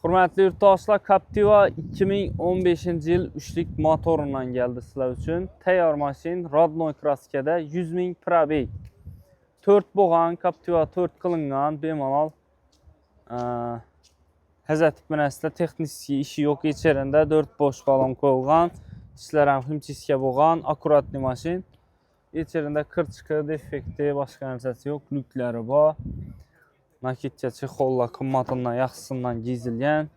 Hürmetli yurttaşlar, Captiva 2015 yıl 3'lük motorundan geldi sizler üçün. Tayyor maşin, Radnoy kraskada 100.000 probey. 4 boğan, Captiva 4 kılıngan, bemalal. Həzətib mənəsində texniki işi yok içerisinde 4 boş balon koyulgan. İşlərin hümçiske boğan, akuratlı maşin. İçerisinde kırçıkı, defekti, başka nəsəsi yok. Lükləri var. Nakitçəçi xolla kımmatından, yaxşısından gizilgən.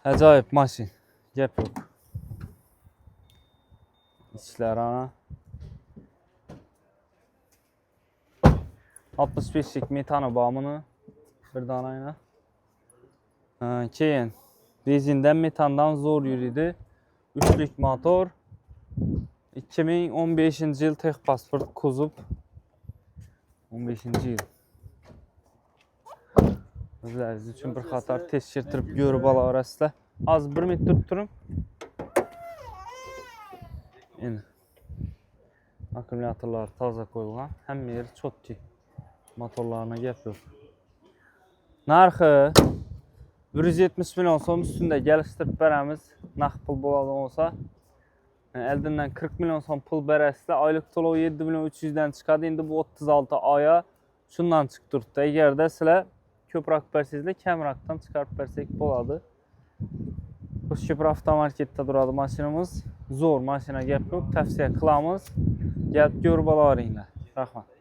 Acayip maşin. Gəp yok. İçlər ana. 65'lik metanı bağımını bir danayla. Keyin bezinden metandan zor yürüdü. 3'lük motor. 2015 yıl tek pasport kuzup 15 yıl. Özləriniz üçün bir xatar test çirtirib görüb ala arasında. Az 1 metr tuturum. Yine. Akkumulyatorlar taza koyulgan. Hem yeri çok ki. Motorlarına gəp yok. Narxı 170 milyon son üstünde geliştirib bərəmiz. Nağd pul boladan olsa. Eldindən 40 milyon son pul bərəsində aylık tolu 7 milyon 300'den çıkadı. İndi bu 36 aya şundan çıxdırdı. Eğer də silə köprak bərsizlə kəmrakdan çıxarıb bərsək boladı. Köprü avtomarketdə duradı maşinimiz. Zor maşina gəp yok. Təvsiyə qılamız. Gəlib görüb alarıq. Rəhmət.